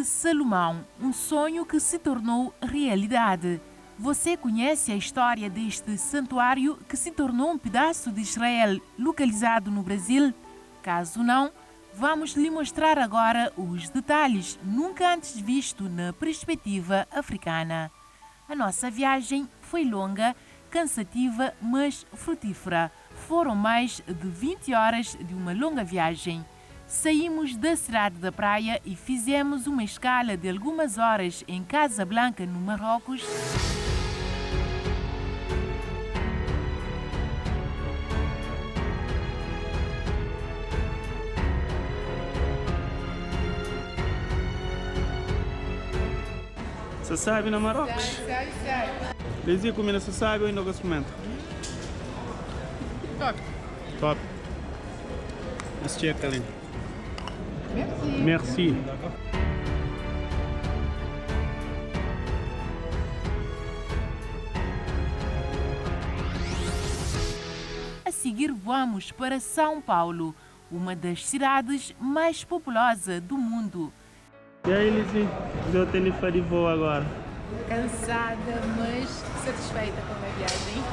de Salomão, um sonho que se tornou realidade. Você conhece a história deste santuário que se tornou um pedaço de Israel localizado no Brasil? Caso não, vamos lhe mostrar agora os detalhes nunca antes visto na perspectiva africana. A nossa viagem foi longa, cansativa, mas frutífera. Foram mais de 20 horas de uma longa viagem. Saímos da cidade da praia e fizemos uma escala de algumas horas em Casablanca, no Marrocos. Você sabe na Marrocos? Sabe. Dizia comida, você sabe ou ainda não experimenta? Top. Top. Let's check, Aline. Merci. Merci. A seguir vamos para São Paulo, uma das cidades mais populosas do mundo. E aí, Lizzie? Deu tarifa de voo agora? Cansada, mas satisfeita com a viagem.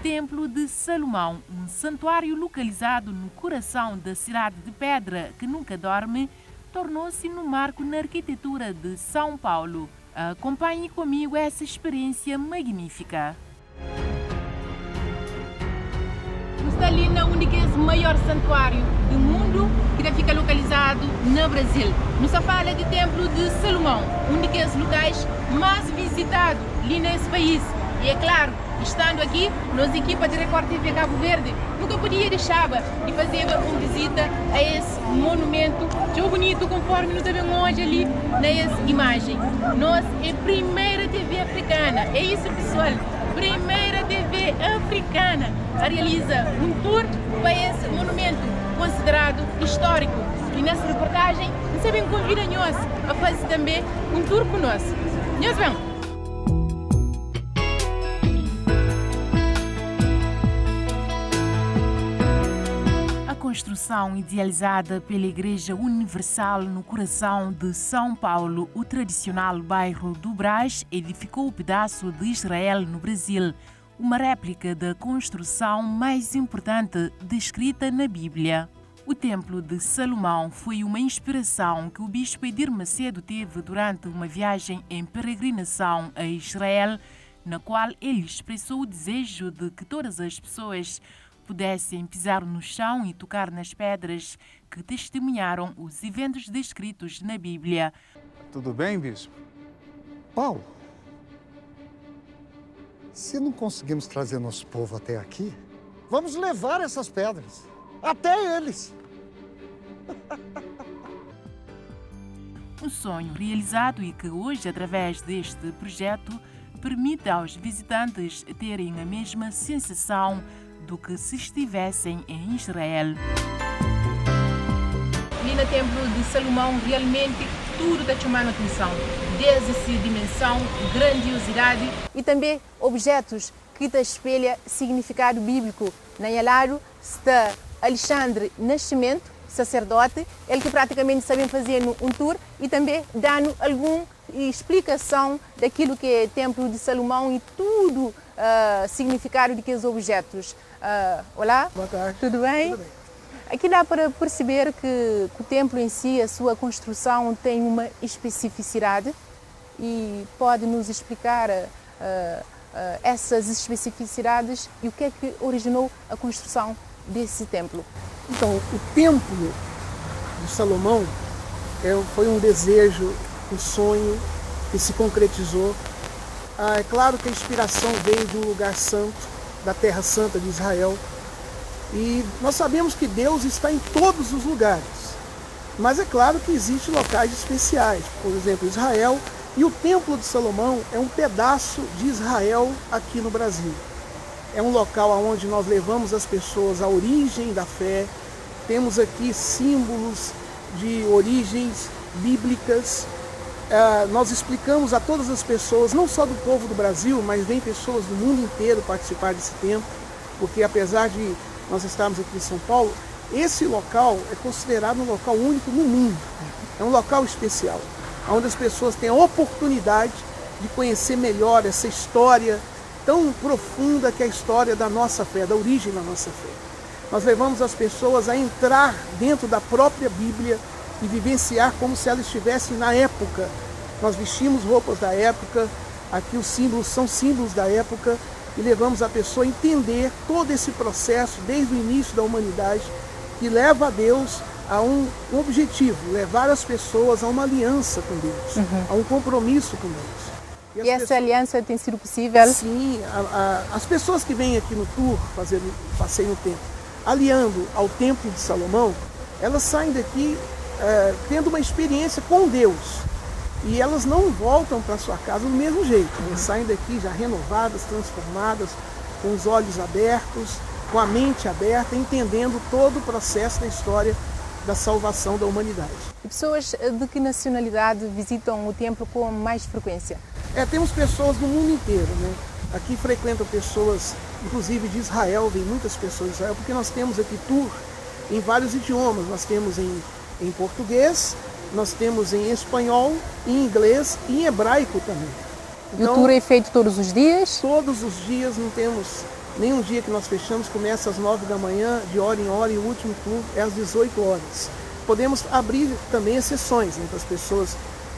Templo de Salomão, um santuário localizado no coração da cidade de pedra que nunca dorme, tornou-se um marco na arquitetura de São Paulo. Acompanhe comigo essa experiência magnífica. Está ali na única maior santuário do mundo que fica localizado no Brasil. Nos fala de Templo de Salomão, um dos locais mais visitados ali nesse país. E é claro, estando aqui, nossa equipa de Record TV Cabo Verde nunca podia deixar de fazer uma visita a esse monumento tão bonito, conforme nós vemos hoje ali nessa imagem. Nós é a primeira TV africana, é isso pessoal, primeira TV africana a realizar um tour para esse monumento considerado histórico. E nessa reportagem, nós também convidamos a fazer também um tour conosco. Nós vamos! A construção idealizada pela Igreja Universal no coração de São Paulo, o tradicional bairro do Brás, edificou o pedaço de Israel no Brasil, uma réplica da construção mais importante descrita na Bíblia. O Templo de Salomão foi uma inspiração que o bispo Edir Macedo teve durante uma viagem em peregrinação a Israel, na qual ele expressou o desejo de que todas as pessoas pudessem pisar no chão e tocar nas pedras que testemunharam os eventos descritos na Bíblia. Tudo bem, bispo? Paulo, se não conseguimos trazer nosso povo até aqui, vamos levar essas pedras, até eles. Um sonho realizado e que hoje, através deste projeto, permite aos visitantes terem a mesma sensação do que se estivessem em Israel. Ali no Templo de Salomão, realmente tudo está chamando atenção, desde essa dimensão, grandiosidade e também objetos que te espelham significado bíblico. Na Yalaro está Alexandre Nascimento, sacerdote, ele que praticamente sabe fazer um tour e também dando alguma explicação daquilo que é Templo de Salomão e tudo significado de aqueles objetos. Olá, boa tarde. Tudo bem? Tudo bem. Aqui dá para perceber que o templo em si, a sua construção tem uma especificidade e pode nos explicar essas especificidades e o que é que originou a construção desse templo. Então, o Templo de Salomão foi um desejo, um sonho que se concretizou. É claro que a inspiração veio de um lugar santo, da Terra Santa de Israel. E nós sabemos que Deus está em todos os lugares. Mas é claro que existem locais especiais, por exemplo, Israel. E o Templo de Salomão é um pedaço de Israel aqui no Brasil. é um local onde nós levamos as pessoas à origem da fé. Temos aqui símbolos de origens bíblicas. Nós explicamos a todas as pessoas, não só do povo do Brasil, mas vem pessoas do mundo inteiro participar desse tempo, porque apesar de nós estarmos aqui em São Paulo, esse local é considerado um local único no mundo. É um local especial, onde as pessoas têm a oportunidade de conhecer melhor essa história tão profunda que é a história da nossa fé, da origem da nossa fé. Nós levamos as pessoas a entrar dentro da própria Bíblia e vivenciar como se elas estivessem na época. Nós vestimos roupas da época, aqui os símbolos são símbolos da época, e levamos a pessoa a entender todo esse processo desde o início da humanidade, que leva a Deus a um objetivo, levar as pessoas a uma aliança com Deus, a um compromisso com Deus. E essa aliança tem sido possível? Sim, as pessoas que vêm aqui no tour fazer passeio no templo, aliando ao Templo de Salomão, elas saem daqui tendo uma experiência com Deus. E elas não voltam para sua casa do mesmo jeito. Elas saem daqui já renovadas, transformadas, com os olhos abertos, com a mente aberta, entendendo todo o processo da história da salvação da humanidade. E pessoas de que nacionalidade visitam o templo com mais frequência? Temos pessoas do mundo inteiro, né? Aqui frequentam pessoas, inclusive de Israel, vem muitas pessoas de Israel, porque nós temos aqui tour em vários idiomas. Nós temos em português, nós temos em espanhol, em inglês e em hebraico também. Então, e o tour é feito todos os dias? Todos os dias, não temos nenhum dia que nós fechamos, começa às 9 da manhã, de hora em hora, e o último tour é às 18 horas. Podemos abrir também exceções para as pessoas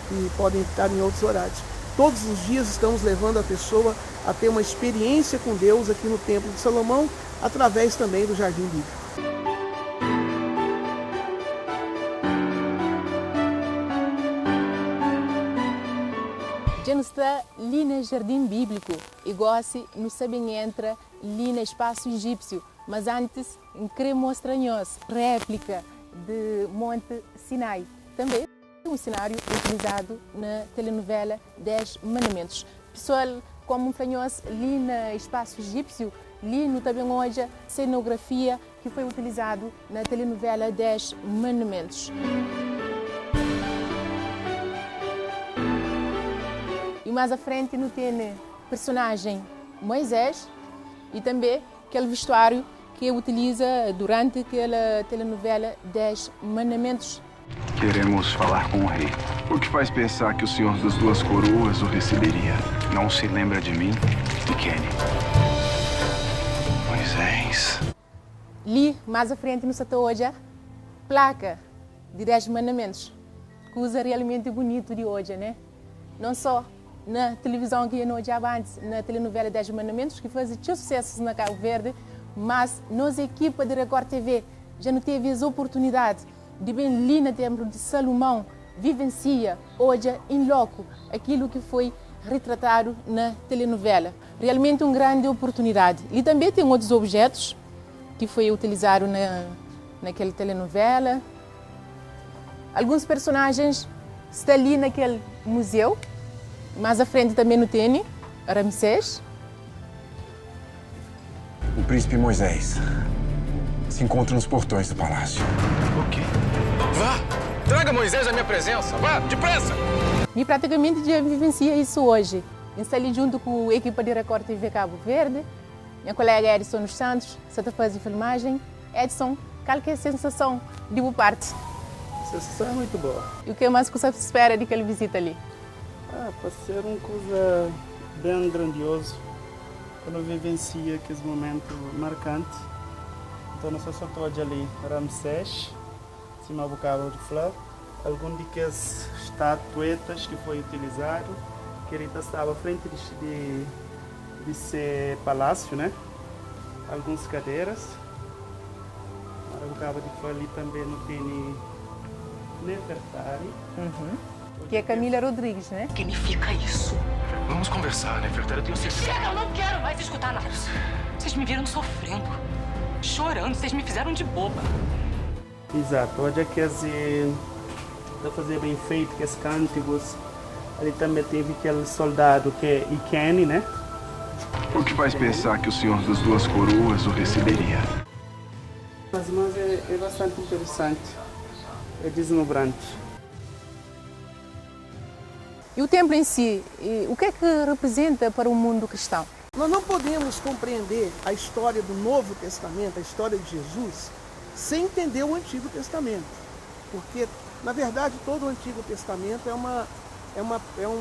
que podem estar em outros horários. Todos os dias estamos levando a pessoa a ter uma experiência com Deus aqui no Templo de Salomão, através também do Jardim Bíblico. Já não está ali no Jardim Bíblico, e gosta, não sabem entra ali no espaço egípcio, mas antes queremos mostrar-nos réplica de Monte Sinai. Também um cenário utilizado na telenovela 10 Mandamentos. Pessoal, como falamos ali no espaço egípcio, ali no também hoje cenografia que foi utilizado na telenovela 10 Mandamentos. E mais à frente não tem personagem Moisés e também aquele vestuário que utiliza durante aquela telenovela 10 Mandamentos. Queremos falar com o rei. O que faz pensar que o Senhor das Duas Coroas o receberia? Não se lembra de mim, de Kenny? Moisés. Ali, mais à frente no setor hoje, placa de 10 Mandamentos, que usa realmente bonito de hoje, né? Não só na televisão que nós já antes, na telenovela 10 Mandamentos, que fazia sucessos na Cabo Verde, mas nossa equipa de Record TV já não teve as oportunidades de bem ali no Templo de Salomão, vivencia hoje em loco aquilo que foi retratado na telenovela. Realmente uma grande oportunidade. E também tem outros objetos que foi utilizado naquela telenovela. Alguns personagens estão ali naquele museu. Mais à frente também no tem Ramsés. O príncipe Moisés se encontra nos portões do palácio. O quê? Vá! Traga Moisés à minha presença! Vá, depressa! E praticamente já vivencia isso hoje. Estou ali junto com a equipa de Record TV Cabo Verde. Minha colega Edson dos Santos, que está fazendo filmagem. Edson, qual que é a sensação de boa parte? A sensação é muito boa. E o que mais você espera de aquela visita ali? Pode ser uma coisa bem grandiosa. Quando vivencia aquele momento marcante. Então, nós só estou ali, Ramsés, cima do cabo de flor. Algumas daquelas estatuetas que foi utilizado, que ele estava à frente de ser palácio, né? Algumas cadeiras. O cabo de flor ali também não tem Nefertari. Que é Camila Rodrigues, né? Significa isso. Vamos conversar, Nefertari, eu tenho certeza. Eu não quero mais escutar nada. Vocês me viram sofrendo, chorando, vocês me fizeram de boba. Exato, hoje é que está fazer bem feito, que os cânticos. Ali também teve aquele soldado que é Kenny, né? o que faz pensar que o Senhor das Duas Coroas o receberia. Mas é bastante interessante, é deslumbrante. E o templo em si, o que é que representa para o mundo cristão? Nós não podemos compreender a história do Novo Testamento, a história de Jesus, sem entender o Antigo Testamento. Porque, na verdade, todo o Antigo Testamento é uma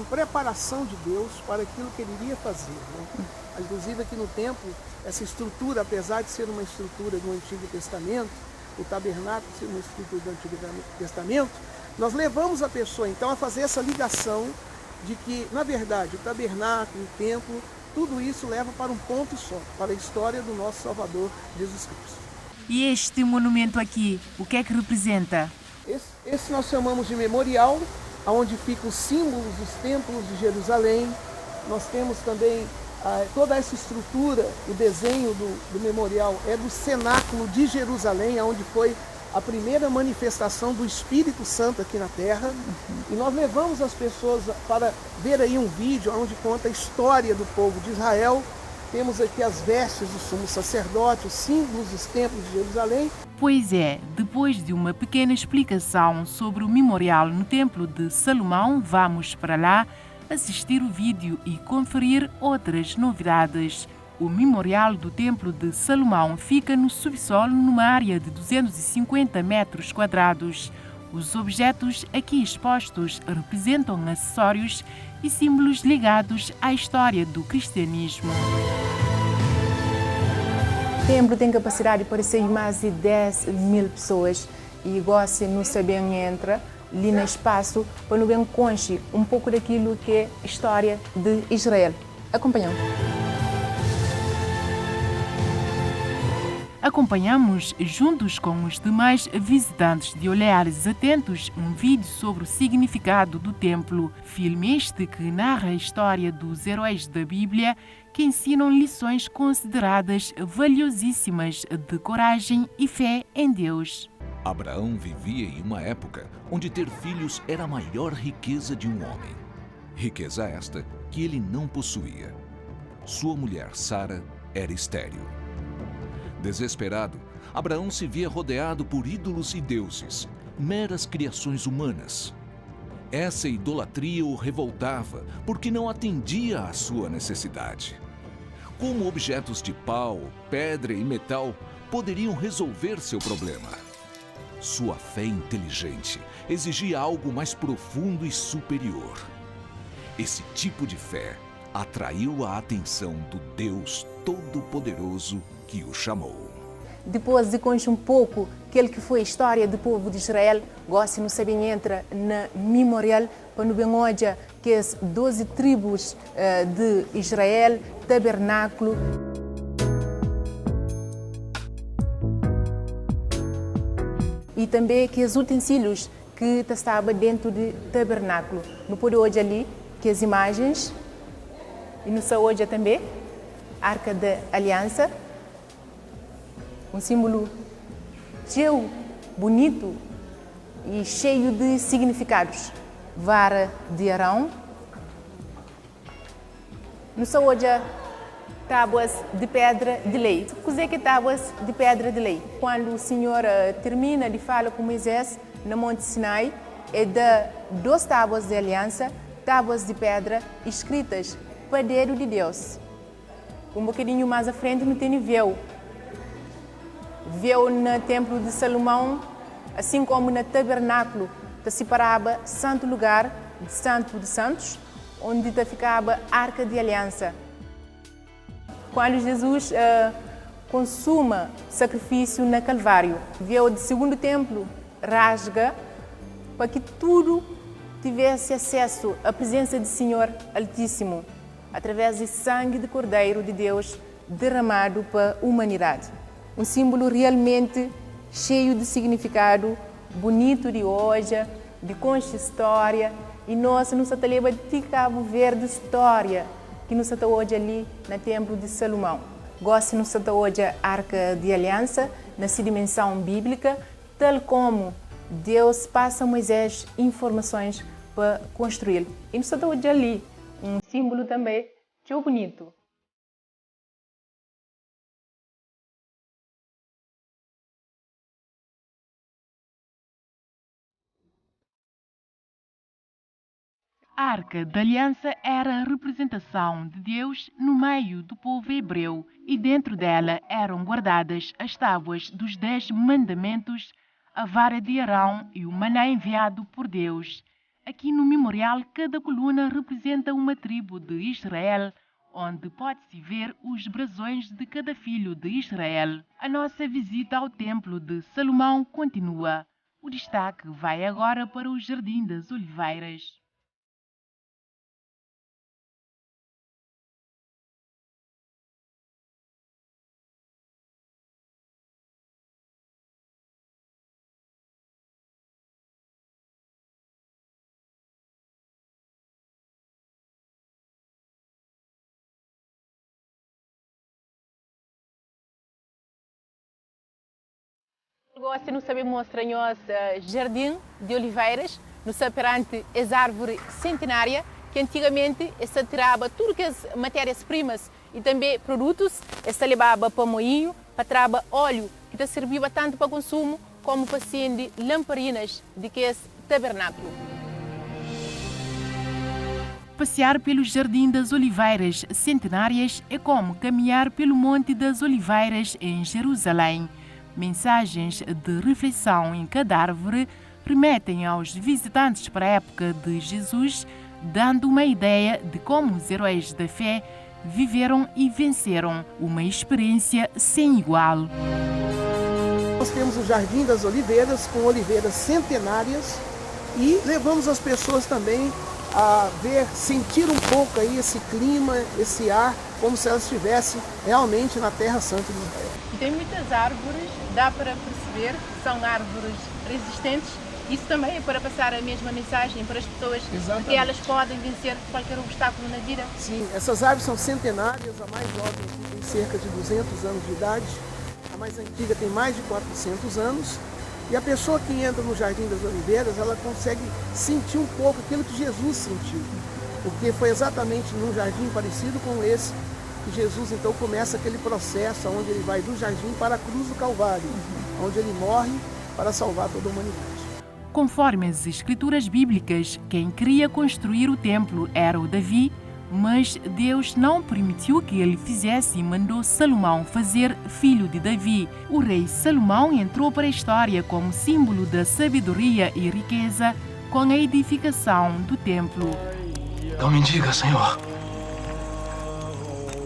preparação de Deus para aquilo que ele iria fazer, né? Inclusive aqui no templo, essa estrutura, apesar de ser uma estrutura do Antigo Testamento, o tabernáculo ser uma estrutura do Antigo Testamento, nós levamos a pessoa então a fazer essa ligação de que, na verdade, o tabernáculo, o templo, tudo isso leva para um ponto só, para a história do nosso Salvador Jesus Cristo. E este monumento aqui, o que é que representa? Esse nós chamamos de memorial, onde ficam os símbolos dos templos de Jerusalém. Nós temos também toda essa estrutura, o desenho do memorial é do cenáculo de Jerusalém, onde foi a primeira manifestação do Espírito Santo aqui na Terra. E nós levamos as pessoas para ver aí um vídeo onde conta a história do povo de Israel. Temos aqui as vestes do sumo sacerdote, os símbolos dos templos de Jerusalém. Pois é, depois de uma pequena explicação sobre o memorial no Templo de Salomão, vamos para lá assistir o vídeo e conferir outras novidades. O memorial do Templo de Salomão fica no subsolo numa área de 250 metros quadrados. Os objetos aqui expostos representam acessórios e símbolos ligados à história do cristianismo. O templo tem capacidade para receber mais de 10.000 pessoas e gosta não saber entra ali no espaço para não bem conhecer um pouco daquilo que é a história de Israel. Acompanhamos. Acompanhamos, juntos com os demais visitantes de olhares atentos, um vídeo sobre o significado do templo. Filme este que narra a história dos heróis da Bíblia que ensinam lições consideradas valiosíssimas de coragem e fé em Deus. Abraão vivia em uma época onde ter filhos era a maior riqueza de um homem. Riqueza esta que ele não possuía. Sua mulher, Sara, era estéril. Desesperado, Abraão se via rodeado por ídolos e deuses, meras criações humanas. Essa idolatria o revoltava porque não atendia à sua necessidade. Como objetos de pau, pedra e metal poderiam resolver seu problema? Sua fé inteligente exigia algo mais profundo e superior. Esse tipo de fé atraiu a atenção do Deus Todo-Poderoso que o chamou. Depois de conhecer um pouco aquele que foi a história do povo de Israel, gosta de saber entra na memorial para não bem olhar que as 12 tribos de Israel, tabernáculo. E também que os utensílios que estavam dentro do tabernáculo. Não pode olhar ali que as imagens, e não só olha também a Arca da Aliança, um símbolo cheio, bonito e cheio de significados. Vara de Arão, não só olha tábuas de pedra de lei. O que é tábuas de pedra de lei? Quando o Senhor termina de falar com Moisés no Monte Sinai, é de 2 tábuas de aliança, tábuas de pedra escritas, padeiro de Deus. Um bocadinho mais à frente não tem véu. Véu no Templo de Salomão, assim como no tabernáculo, que separava santo lugar de santo de santos, onde ficava a Arca de Aliança. Quando Jesus consuma sacrifício na Calvário, véu do segundo templo rasga para que tudo tivesse acesso à presença do Senhor Altíssimo, através do sangue de Cordeiro de Deus derramado para a humanidade. Um símbolo realmente cheio de significado, bonito de hoje, de concha história, e nós nos atalhamos de Cabo Verde história, que nos está hoje ali no Templo de Salomão. Gosto nos está hoje a Arca de Aliança, nessa dimensão bíblica, tal como Deus passa a Moisés informações para construí-lo. E nos está hoje ali um símbolo também muito bonito. A Arca da Aliança era a representação de Deus no meio do povo hebreu e dentro dela eram guardadas as tábuas dos 10 mandamentos, a vara de Arão e o maná enviado por Deus. Aqui no memorial, cada coluna representa uma tribo de Israel, onde pode-se ver os brasões de cada filho de Israel. A nossa visita ao Templo de Salomão continua. O destaque vai agora para o Jardim das Oliveiras. Gosto de saber mostrar o Jardim de Oliveiras, no perante as árvores centenárias, que antigamente se tirava tudo que as matérias-primas e também produtos, se levava para moinho, para trabalhar óleo, que servia tanto para consumo como para acender lamparinas de que esse tabernáculo. Passear pelo Jardim das Oliveiras Centenárias é como caminhar pelo Monte das Oliveiras em Jerusalém. Mensagens de reflexão em cada árvore remetem aos visitantes para a época de Jesus, dando uma ideia de como os heróis da fé viveram e venceram, uma experiência sem igual. Nós temos o Jardim das Oliveiras, com oliveiras centenárias, e levamos as pessoas também a ver, sentir um pouco aí esse clima, esse ar, como se elas estivessem realmente na Terra Santa de Israel. Tem muitas árvores, dá para perceber que são árvores resistentes. Isso também é para passar a mesma mensagem para as pessoas, que elas podem vencer qualquer obstáculo na vida. Sim, essas árvores são centenárias, a mais jovem aqui tem cerca de 200 anos de idade, a mais antiga tem mais de 400 anos, e a pessoa que entra no Jardim das Oliveiras, ela consegue sentir um pouco aquilo que Jesus sentiu, porque foi exatamente num jardim parecido com esse que Jesus então começa aquele processo onde ele vai do jardim para a cruz do Calvário, onde ele morre para salvar toda a humanidade. Conforme as escrituras bíblicas, quem queria construir o templo era o Davi, mas Deus não permitiu que ele fizesse e mandou Salomão fazer, filho de Davi. O rei Salomão entrou para a história como símbolo da sabedoria e riqueza com a edificação do templo. Então me diga, Senhor,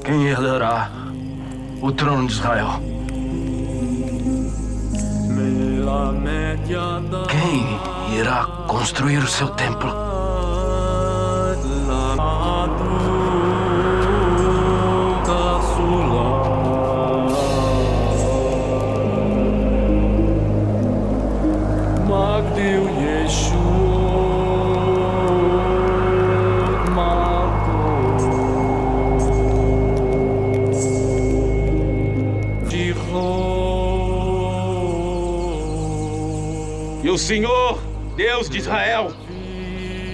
quem herdará o trono de Israel? Quem irá construir o seu templo? E o Senhor, Deus de Israel,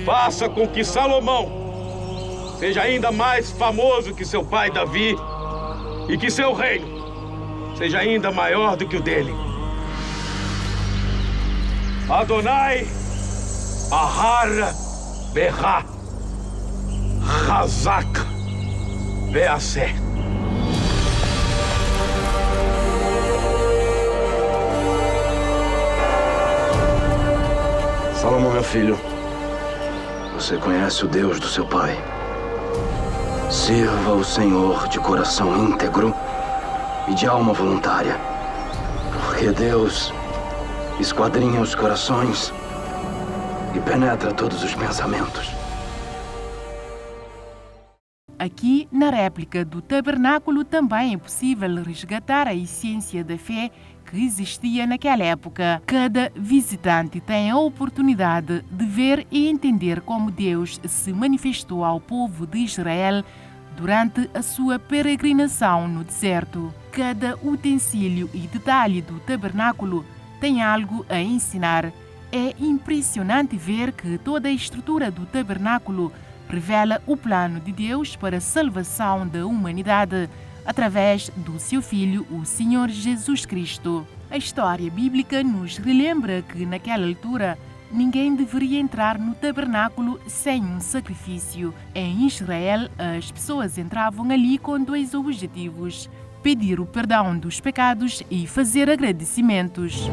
faça com que Salomão seja ainda mais famoso que seu pai Davi e que seu reino seja ainda maior do que o dele. Adonai, Ahara, Berra, Hazak, Beasé. Salomão, meu filho, você conhece o Deus do seu pai. Sirva o Senhor de coração íntegro e de alma voluntária, porque Deus esquadrinha os corações e penetra todos os pensamentos. Aqui, na réplica do tabernáculo, também é possível resgatar a essência da fé que existia naquela época. Cada visitante tem a oportunidade de ver e entender como Deus se manifestou ao povo de Israel durante a sua peregrinação no deserto. Cada utensílio e detalhe do tabernáculo tem algo a ensinar. É impressionante ver que toda a estrutura do tabernáculo revela o plano de Deus para a salvação da humanidade através do seu Filho, o Senhor Jesus Cristo. A história bíblica nos relembra que naquela altura ninguém deveria entrar no tabernáculo sem um sacrifício. Em Israel, as pessoas entravam ali com dois objetivos: pedir o perdão dos pecados e fazer agradecimentos.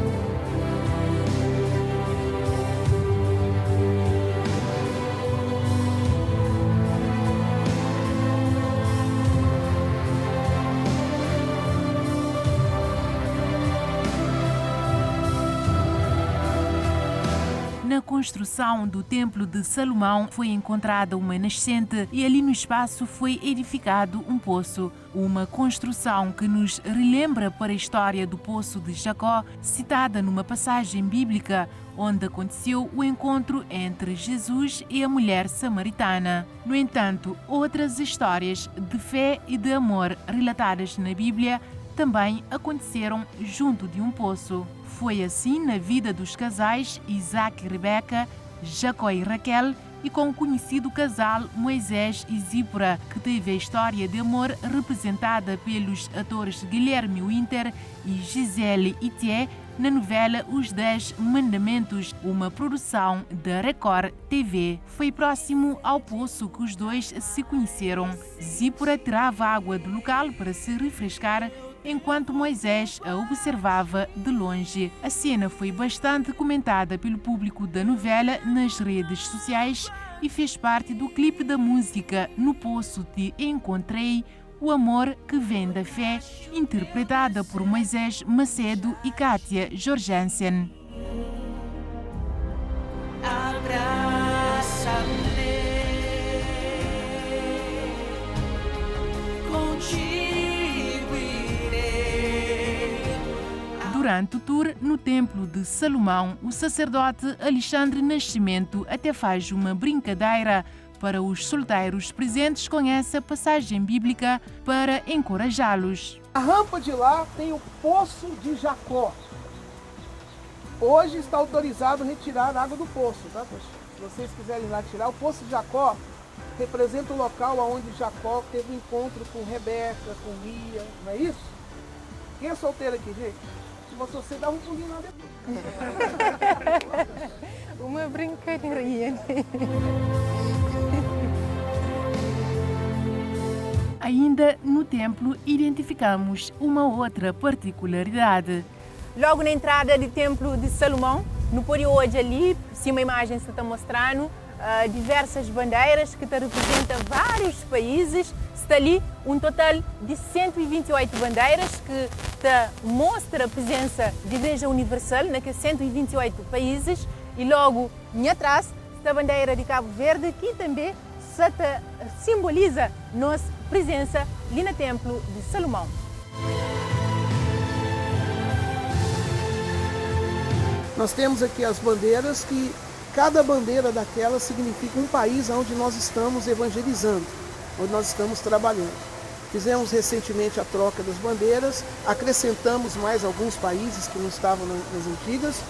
Na construção do Templo de Salomão foi encontrada uma nascente e ali no espaço foi edificado um poço. Uma construção que nos relembra para a história do Poço de Jacó, citada numa passagem bíblica, onde aconteceu o encontro entre Jesus e a mulher samaritana. No entanto, outras histórias de fé e de amor relatadas na Bíblia também aconteceram junto de um poço. Foi assim na vida dos casais Isaac e Rebeca, Jacó e Raquel, e com o conhecido casal Moisés e Zípora, que teve a história de amor representada pelos atores Guilherme Winter e Gisele Itier na novela Os 10 Mandamentos, uma produção da Record TV. Foi próximo ao poço que os dois se conheceram. Zípora tirava água do local para se refrescar, enquanto Moisés a observava de longe. A cena foi bastante comentada pelo público da novela nas redes sociais e fez parte do clipe da música No Poço Te Encontrei, o amor que vem da fé, interpretada por Moisés Macedo e Kátia Jorgensen. Durante o tour no Templo de Salomão, o sacerdote Alexandre Nascimento até faz uma brincadeira para os solteiros presentes com essa passagem bíblica para encorajá-los. A rampa de lá tem o Poço de Jacó. Hoje está autorizado retirar a água do poço, tá? Se vocês quiserem ir lá tirar, o Poço de Jacó representa o local onde Jacó teve um encontro com Rebeca, com Lia, não é isso? Quem é solteiro aqui, gente? Você dá um pulinho lá depois. Uma brincadeirinha, né? Ainda no templo, identificamos uma outra particularidade. Logo na entrada do Templo de Salomão, no pódio hoje ali, se uma imagem se está mostrando, diversas bandeiras que representam vários países. Está ali um total de 128 bandeiras que mostra a presença da Igreja Universal naqueles 128 países. E logo em atrás está a bandeira de Cabo Verde, que também simboliza nossa presença ali no Templo de Salomão. Nós temos aqui as bandeiras que cada bandeira daquela significa um país onde nós estamos evangelizando, onde nós estamos trabalhando. Fizemos recentemente a troca das bandeiras, acrescentamos mais alguns países que não estavam nas antigas,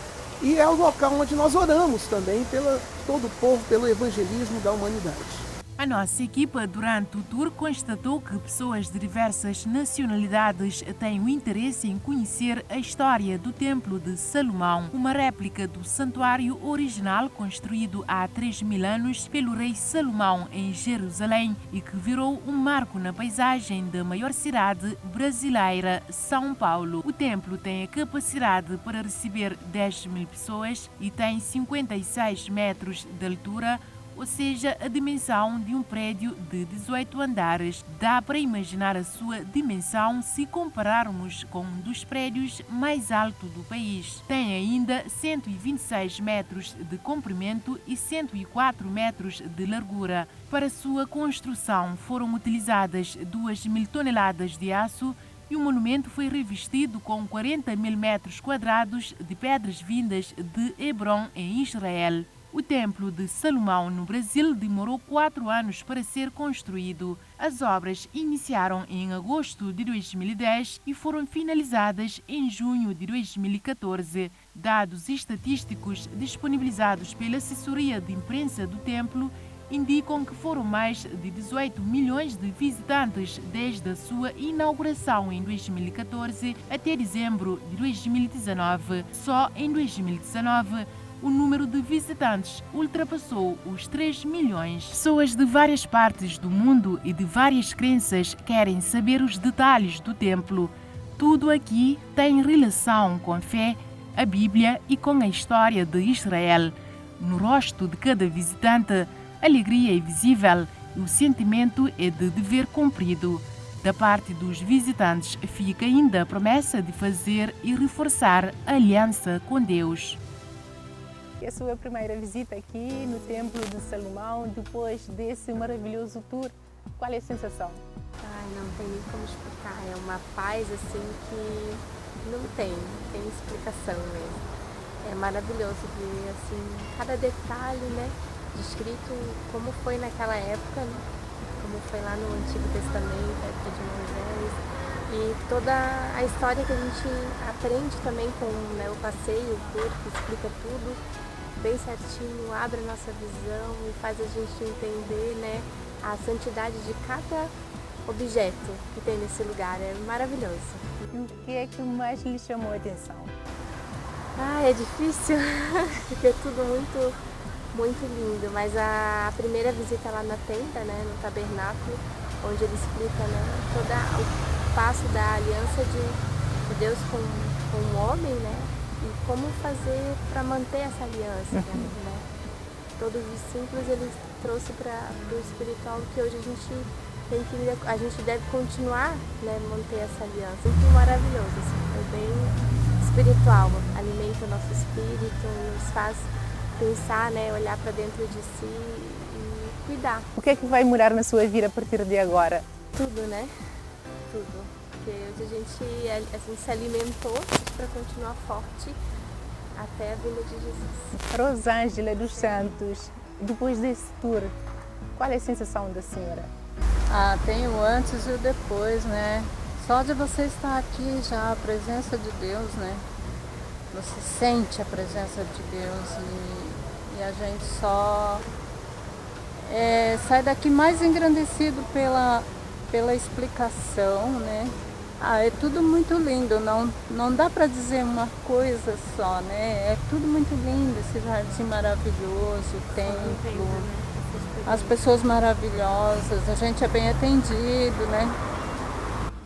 e é o local onde nós oramos também pelo todo o povo, pelo evangelismo da humanidade. A nossa equipa, durante o tour, constatou que pessoas de diversas nacionalidades têm o interesse em conhecer a história do Templo de Salomão, uma réplica do santuário original construído há 3.000 anos pelo rei Salomão em Jerusalém e que virou um marco na paisagem da maior cidade brasileira, São Paulo. O templo tem a capacidade para receber 10.000 pessoas e tem 56 metros de altura, ou seja, a dimensão de um prédio de 18 andares. Dá para imaginar a sua dimensão se compararmos com um dos prédios mais altos do país. Tem ainda 126 metros de comprimento e 104 metros de largura. Para sua construção foram utilizadas 2.000 toneladas de aço e o monumento foi revestido com 40.000 metros quadrados de pedras vindas de Hebrom, em Israel. O Templo de Salomão, no Brasil, demorou 4 anos para ser construído. As obras iniciaram em agosto de 2010 e foram finalizadas em junho de 2014. Dados estatísticos disponibilizados pela assessoria de imprensa do templo indicam que foram mais de 18 milhões de visitantes desde a sua inauguração em 2014 até dezembro de 2019. Só em 2019, o número de visitantes ultrapassou os 3 milhões. Pessoas de várias partes do mundo e de várias crenças querem saber os detalhes do templo. Tudo aqui tem relação com a fé, a Bíblia e com a história de Israel. No rosto de cada visitante, a alegria é visível e o sentimento é de dever cumprido. Da parte dos visitantes fica ainda a promessa de fazer e reforçar a aliança com Deus. É a sua primeira visita aqui no Templo de Salomão, depois desse maravilhoso tour. Qual é a sensação? Ai, não tem nem como explicar. É uma paz assim que não tem explicação mesmo. É maravilhoso ver assim cada detalhe, né, descrito como foi naquela época, né? Como foi lá no Antigo Testamento, a época de Moisés, e toda a história que a gente aprende também com, né, o passeio, o tour, que explica tudo bem certinho, abre a nossa visão e faz a gente entender, né, a santidade de cada objeto que tem nesse lugar. É maravilhoso. E o que é que mais lhe chamou a atenção? É difícil, porque é tudo muito lindo, mas a primeira visita lá na tenda, né, no tabernáculo, onde ele explica, né, todo o passo da aliança de Deus com o homem, né, e como fazer para manter essa aliança, né. Todos os símbolos ele trouxe para o espiritual, que hoje a gente deve continuar, né, manter essa aliança. Muito maravilhoso, assim, foi bem espiritual, alimenta o nosso espírito, nos faz pensar, né, olhar para dentro de si e cuidar. O que é que vai mudar na sua vida a partir de agora? Tudo, né? Tudo. Porque hoje a gente se alimentou para continuar forte até a vinda de Jesus. Rosângela dos Santos, depois desse tour, qual é a sensação da senhora? Tem o antes e o depois, né? Só de você estar aqui já, a presença de Deus, né? Você sente a presença de Deus e a gente só sai daqui mais engrandecido pela explicação, né? É tudo muito lindo, não dá para dizer uma coisa só, né? É tudo muito lindo, esse jardim maravilhoso, o templo, as pessoas maravilhosas, a gente é bem atendido, né?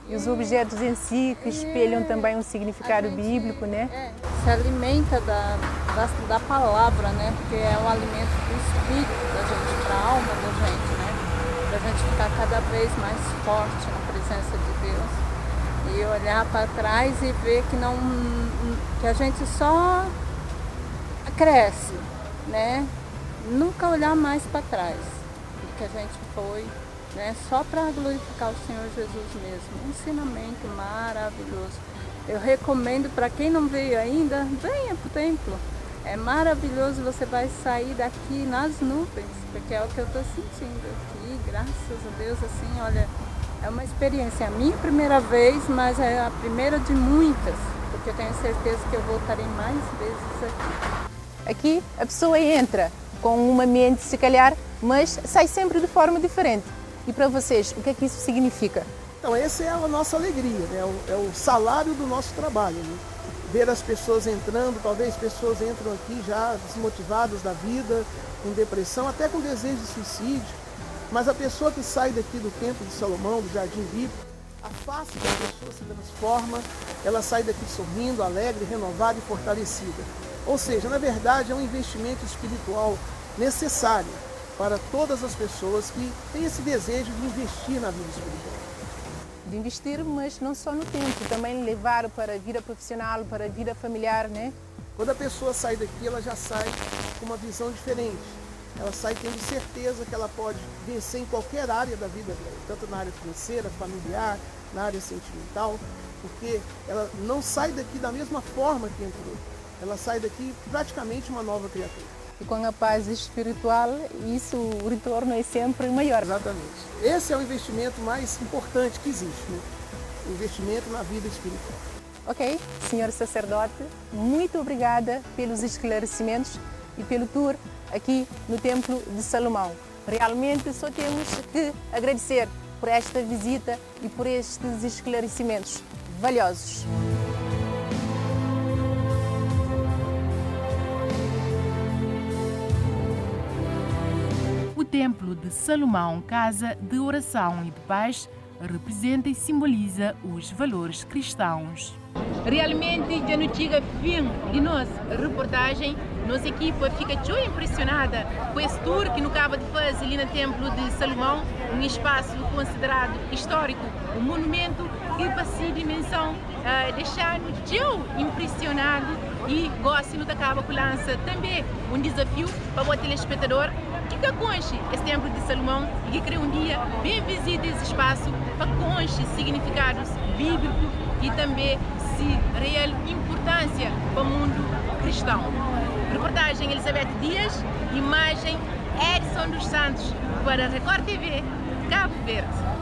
E os objetos em si que espelham também um significado bíblico, né? Se alimenta da palavra, né? Porque é um alimento do espírito da gente, para a alma da gente, né? Para a gente ficar cada vez mais forte na presença de Deus. E olhar para trás e ver que a gente só cresce, né? Nunca olhar mais para trás do que a gente foi, né? Só para glorificar o Senhor Jesus mesmo. Um ensinamento maravilhoso. Eu recomendo para quem não veio ainda, venha para o templo. É maravilhoso, você vai sair daqui nas nuvens, porque é o que eu estou sentindo aqui, graças a Deus, assim, olha, é uma experiência, a minha primeira vez, mas é a primeira de muitas, porque eu tenho certeza que eu voltarei mais vezes aqui. Aqui a pessoa entra com uma mente, se calhar, mas sai sempre de forma diferente. E para vocês, o que é que isso significa? Então, essa é a nossa alegria, né? É o salário do nosso trabalho, né? Ver as pessoas entrando, talvez pessoas entram aqui já desmotivadas da vida, com depressão, até com desejo de suicídio. Mas a pessoa que sai daqui do Templo de Salomão, do Jardim Bíblico, a face da pessoa se transforma, ela sai daqui sorrindo, alegre, renovada e fortalecida. Ou seja, na verdade, é um investimento espiritual necessário para todas as pessoas que têm esse desejo de investir na vida espiritual. De investir, mas não só no tempo, também levar para a vida profissional, para a vida familiar, né? Quando a pessoa sai daqui, ela já sai com uma visão diferente. Ela sai tendo certeza que ela pode vencer em qualquer área da vida dela, tanto na área financeira, familiar, na área sentimental, porque ela não sai daqui da mesma forma que entrou. Ela sai daqui praticamente uma nova criatura. E com a paz espiritual, isso, o retorno é sempre maior. Exatamente. Esse é o investimento mais importante que existe, né? O investimento na vida espiritual. Ok, senhor sacerdote, muito obrigada pelos esclarecimentos e pelo tour aqui no Templo de Salomão. Realmente só temos que agradecer por esta visita e por estes esclarecimentos valiosos. Templo de Salomão, casa de oração e de paz, representa e simboliza os valores cristãos. Realmente, já não chega fim de nossa reportagem. Nossa equipa fica muito impressionada com esse tour que nos acaba de fazer ali no Templo de Salomão, um espaço considerado histórico, um monumento que para si dimensão deixar-nos muito impressionado e gosto de acaba com lança também um desafio para o telespectador que conheça esse Templo de Salomão e que quer um dia bem visite esse espaço para conhecer significados bíblicos e também real importância para o mundo cristão. Reportagem Elizabeth Dias, imagem Edson dos Santos para Record TV, Cabo Verde.